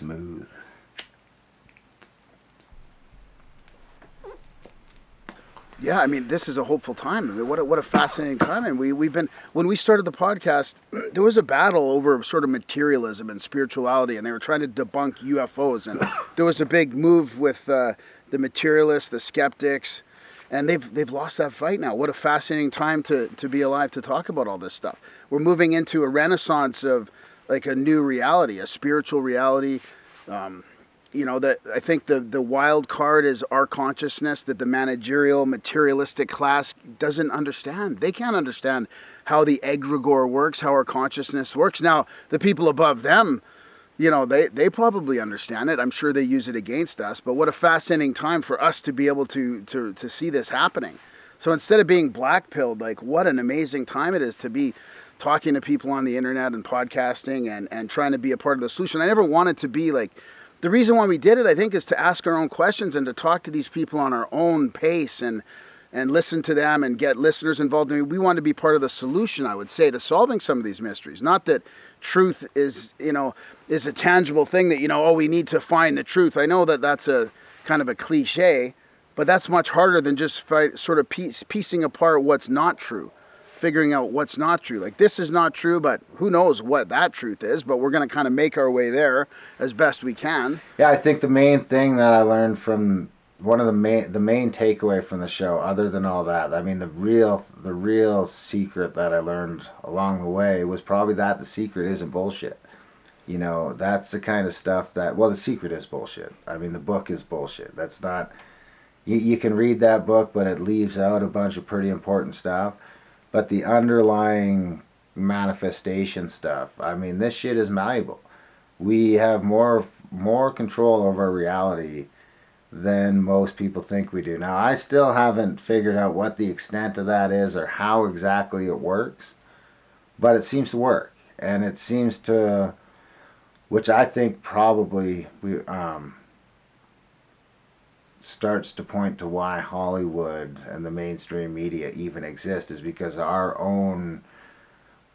smooth. Yeah, I mean, this is a hopeful time. I mean, what a fascinating time. And we've been, when we started the podcast, there was a battle over sort of materialism and spirituality, and they were trying to debunk UFOs. And there was a big move with the materialists, the skeptics, and they've lost that fight now. What a fascinating time to be alive to talk about all this stuff. We're moving into a renaissance of like a new reality, a spiritual reality. That I think the wild card is our consciousness that the managerial materialistic class doesn't understand. They can't understand how the egregore works, how our consciousness works. Now, the people above them, they probably understand it. I'm sure they use it against us. But what a fascinating time for us to be able to see this happening. So instead of being black-pilled, like what an amazing time it is to be talking to people on the internet and podcasting and trying to be a part of the solution. I never wanted to be like... The reason why we did it, I think, is to ask our own questions and to talk to these people on our own pace and listen to them and get listeners involved. I mean, we want to be part of the solution, I would say, to solving some of these mysteries. Not that truth is a tangible thing that, we need to find the truth. I know that that's a kind of a cliche, but that's much harder than just sort of piecing apart what's not true. Figuring out what's not true. Like, this is not true, but who knows what that truth is, but we're going to kind of make our way there as best we can. Yeah, I think the main thing that I learned from one of the main takeaway from the show, other than all that, I mean, the real secret that I learned along the way was probably that the secret isn't bullshit. That's the kind of stuff that, well, the secret is bullshit. I mean, the book is bullshit. That's not, you can read that book, but it leaves out a bunch of pretty important stuff. But the underlying manifestation stuff, I mean, this shit is malleable. We have more control over reality than most people think we do. Now, I still haven't figured out what the extent of that is or how exactly it works, but it seems to work. And it seems to, which I think probably starts to point to why Hollywood and the mainstream media even exist, is because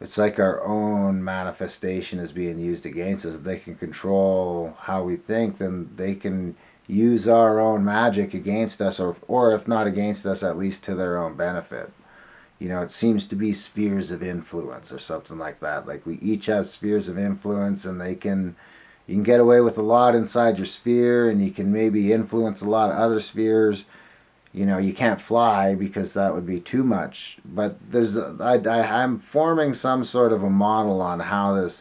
it's like our own manifestation is being used against us. If they can control how we think, then they can use our own magic against us, or if not against us, at least to their own benefit. It seems to be spheres of influence or something like that. Like, we each have spheres of influence, and you can get away with a lot inside your sphere, and you can maybe influence a lot of other spheres. You can't fly because that would be too much. But I'm forming some sort of a model on how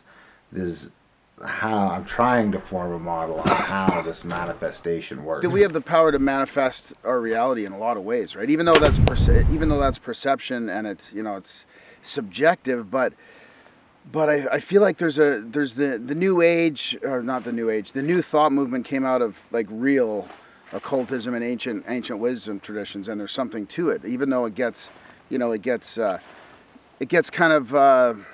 I'm trying to form a model on how this manifestation works. We have the power to manifest our reality in a lot of ways, right? Even though that's perception and it's subjective, but I feel like there's the new age, or not the new age, the new thought movement came out of like real occultism and ancient wisdom traditions, and there's something to it, even though it gets kind of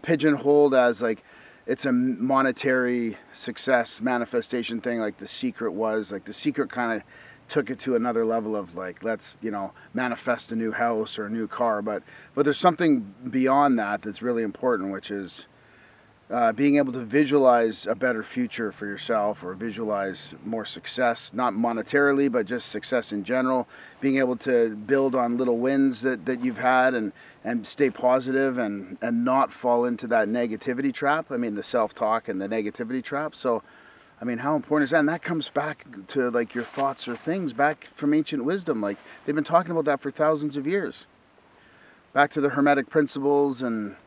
pigeonholed as like it's a monetary success manifestation thing, like The Secret was. Like The Secret kind of took it to another level of like, let's manifest a new house or a new car, but there's something beyond that that's really important, which is being able to visualize a better future for yourself, or visualize more success, not monetarily, but just success in general. Being able to build on little wins that you've had and stay positive and not fall into that negativity trap. I mean, the self-talk and the negativity trap. So, I mean, how important is that? And that comes back to like your thoughts or things back from ancient wisdom. Like, they've been talking about that for thousands of years. Back to the Hermetic principles and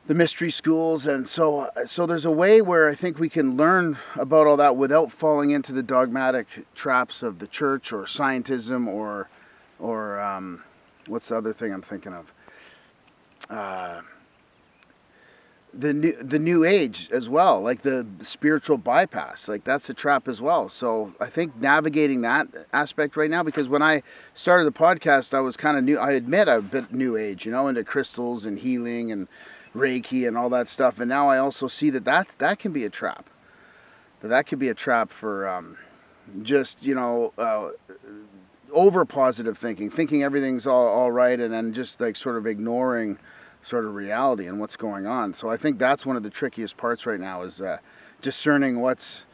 the mystery schools. And so there's a way where I think we can learn about all that without falling into the dogmatic traps of the church or scientism or what's the other thing I'm thinking of? The new age as well, like the spiritual bypass, like that's a trap as well. So I think navigating that aspect right now, because when I started the podcast, I was kind of new. I admit I'm a bit new age, into crystals and healing and Reiki and all that stuff. And now I also see that can be a trap. That could be a trap for just over positive thinking everything's all right, and then just like sort of ignoring sort of reality and what's going on. So I think that's one of the trickiest parts right now is discerning what's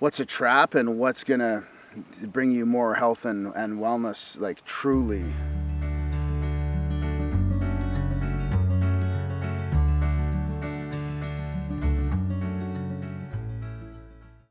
a trap and what's gonna bring you more health and wellness, like truly